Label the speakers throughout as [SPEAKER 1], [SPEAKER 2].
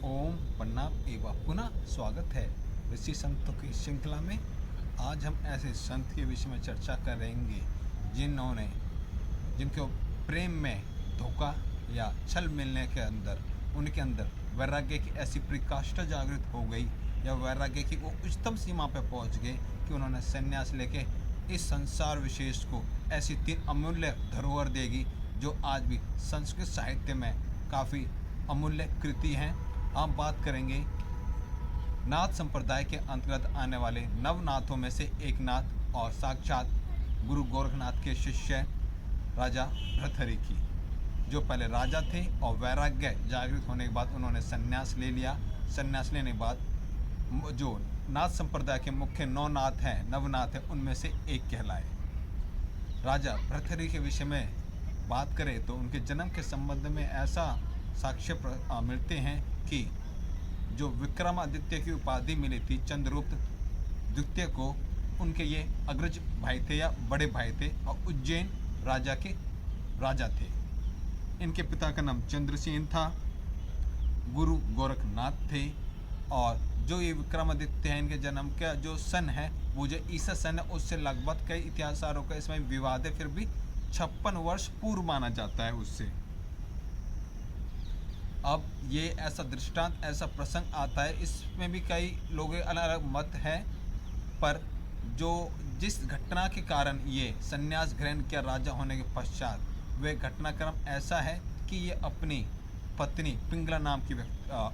[SPEAKER 1] ओम प्रणाम एवं पुनः स्वागत है ऋषि संतों की श्रृंखला में। आज हम ऐसे संत के विषय में चर्चा करेंगे जिनको प्रेम में धोखा या छल मिलने के अंदर उनके अंदर वैराग्य की ऐसी प्रकाष्ठा जागृत हो गई या वैराग्य की वो उच्चतम सीमा पर पहुंच गए कि उन्होंने संन्यास लेके इस संसार विशेष को ऐसी 3 अमूल्य धरोहर देगी जो आज भी संस्कृत साहित्य में काफ़ी अमूल्य कृति हैं। हम बात करेंगे नाथ संप्रदाय के अंतर्गत आने वाले नवनाथों में से एक नाथ और साक्षात गुरु गोरखनाथ के शिष्य राजा भृतहरि की, जो पहले राजा थे और वैराग्य जागृत होने के बाद उन्होंने संन्यास ले लिया। संन्यास लेने के बाद जो नाथ संप्रदाय के मुख्य 9 नाथ हैं, नवनाथ हैं, उनमें से एक कहलाए। राजा भृतहरि के विषय में बात करें तो उनके जन्म के संबंध में ऐसा साक्ष्य मिलते हैं कि जो विक्रमादित्य की उपाधि मिली थी चंद्रगुप्त द्वितीय को, उनके ये अग्रज भाई थे या बड़े भाई थे और उज्जैन राजा के राजा थे। इनके पिता का नाम चंद्रसेन था, गुरु गोरखनाथ थे। और जो ये विक्रमादित्य है, इनके जन्म का जो सन है वो जो ईसा सन है उससे लगभग कई इतिहासकारों का इसमें विवाद है, फिर भी 56 वर्ष पूर्व माना जाता है उससे। अब ये ऐसा दृष्टांत, ऐसा प्रसंग आता है, इसमें भी कई लोगों के अलग अलग मत हैं, पर जो जिस घटना के कारण ये संन्यास ग्रहण किया राजा होने के पश्चात, वह घटनाक्रम ऐसा है कि ये अपनी पत्नी पिंगला नाम की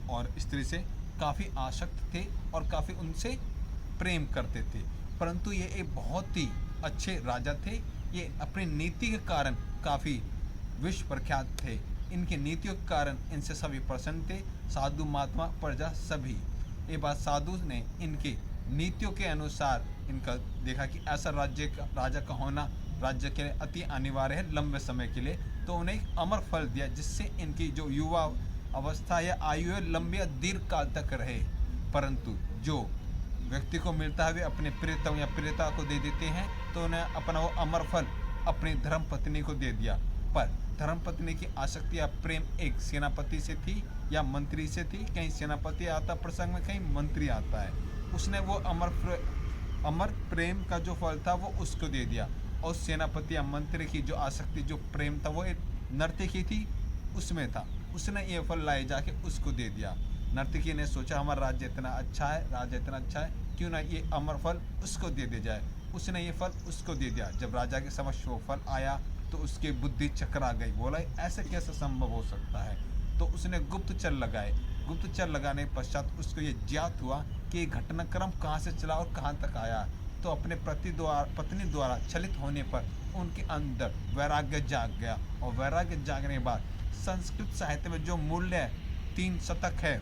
[SPEAKER 1] और स्त्री से काफ़ी आसक्त थे और काफ़ी उनसे प्रेम करते थे। परंतु ये एक बहुत ही अच्छे राजा थे। ये अपनी नीति के कारण काफ़ी विश्व प्रख्यात थे। इनकी नीतियों के कारण इनसे सभी प्रसन्न थे, साधु महात्मा प्रजा सभी। ये बात साधु ने इनकी नीतियों के अनुसार इनका देखा कि ऐसा राजा का होना राज्य के लिए अति अनिवार्य है लंबे समय के लिए, तो उन्हें एक अमर फल दिया जिससे इनकी जो युवा अवस्था या आयु है लंबी दीर्घ काल तक रहे। परंतु जो व्यक्ति को मिलता है वे अपने प्रियतम या प्रियता को दे देते हैं, तो उन्हें अपना वो अमर फल अपनी धर्म पत्नी को दे दिया। पर धर्म पत्नी की आसक्ति या प्रेम एक सेनापति से थी या मंत्री से थी। कहीं सेनापति आता प्रसंग में, कहीं मंत्री आता है। उसने वो अमर प्रेम का जो फल था वो उसको दे दिया। और सेनापति या मंत्री की जो आसक्ति, जो प्रेम था, वो एक नर्तकी थी उसमें था। उसने ये फल लाए जाके उसको दे दिया। नर्तकी ने सोचा हमारा राज्य इतना अच्छा है, क्यों ना ये अमर फल उसको दे दिया जाए। उसने ये फल उसको दे दिया। जब राजा के समक्ष वो फल आया तो उसकी बुद्धि चकरा गई, बोला ऐसे कैसे संभव हो सकता है। तो उसने गुप्तचर लगाए। गुप्तचर लगाने के पश्चात उसको ये ज्ञात हुआ कि घटनाक्रम कहाँ से चला और कहाँ तक आया। तो अपने पत्नी द्वारा छलित होने पर उनके अंदर वैराग्य जाग गया। और वैराग्य जागने के बाद संस्कृत साहित्य में जो मूल्य 3 शतक है,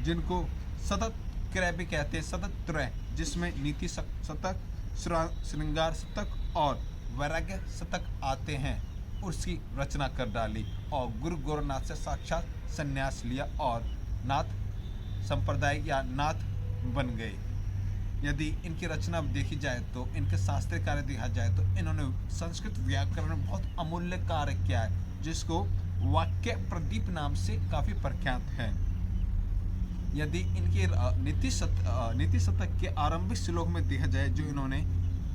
[SPEAKER 1] जिनको सतत क्रय भी कहते हैं, सतत त्रय, जिसमें नीति शतक, श्रृंगार शतक और वैराग्य शतक आते हैं, उसकी रचना कर डाली और गुरु गोरखनाथ से साक्षात संन्यास लिया और नाथ संप्रदाय या नाथ बन गए। यदि इनकी रचना देखी जाए तो, इनके शास्त्रीय कार्य देखा जाए तो, इन्होंने संस्कृत व्याकरण में बहुत अमूल्य कार्य किया है, जिसको वाक्य प्रदीप नाम से काफ़ी प्रख्यात है। यदि इनके नीति शतक के आरंभिक श्लोक में देखा जाए, जो इन्होंने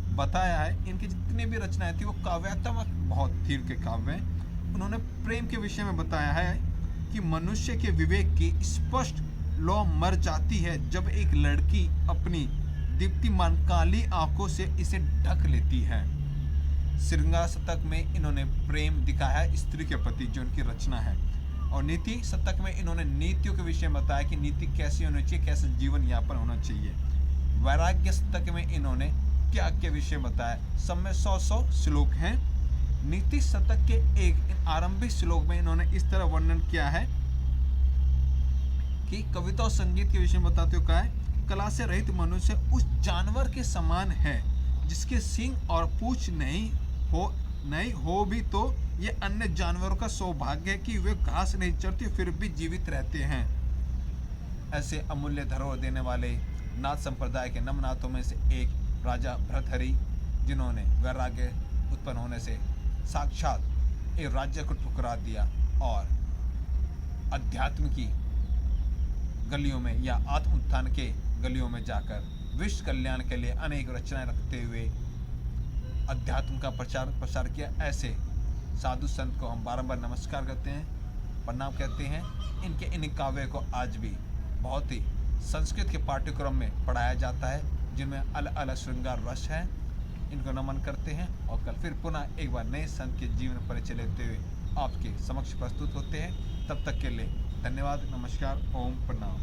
[SPEAKER 1] बताया है, इनकी जितनी भी रचनाएं थी वो काव्यात्मक बहुत थी। के काव्य उन्होंने प्रेम के विषय में बताया है कि मनुष्य के विवेक की स्पष्ट लौ मर जाती है जब एक लड़की अपनी दीप्तिमान काली आंखों से इसे ढक लेती है। श्रृंगार शतक में इन्होंने प्रेम दिखाया है स्त्री के प्रति, जो उनकी रचना है। और नीति शतक में इन्होंने नीतियों के विषय में बताया कि नीति कैसी होनी चाहिए, कैसे जीवन यापन होना चाहिए। वैराग्य शतक में इन्होंने त्याग के विषय बताया। सब में 100 श्लोक हैं। नीति शतक के एक आरंभिक श्लोक में इन्होंने इस तरह वर्णन किया है कि कविता और संगीत के विषय में बताते हुए कहा है, कला से रहित मनुष्य उस जानवर के समान है जिसके सींग और पूंछ नहीं हो भी तो ये अन्य जानवरों का सौभाग्य है कि वे घास नहीं चरते फिर भी जीवित रहते हैं। ऐसे अमूल्य धरोहर देने वाले नाथ संप्रदाय के नवनाथों में से एक राजा भृतहरि, जिन्होंने वैराग्य उत्पन्न होने से साक्षात एक राज्य को ठुकरा दिया और अध्यात्म की गलियों में या आत्म उत्थान के गलियों में जाकर विश्व कल्याण के लिए अनेक रचनाएं रखते हुए अध्यात्म का प्रसार किया। ऐसे साधु संत को हम बारंबार नमस्कार करते हैं, प्रणाम कहते हैं। इनके इन काव्य को आज भी बहुत ही संस्कृत के पाठ्यक्रम में पढ़ाया जाता है, जिनमें अलग अलग श्रृंगार रस है। इनको नमन करते हैं और कल फिर पुनः एक बार नए संत के जीवन परिचय लेते हुए आपके समक्ष प्रस्तुत होते हैं। तब तक के लिए धन्यवाद, नमस्कार, ओम प्रणाम।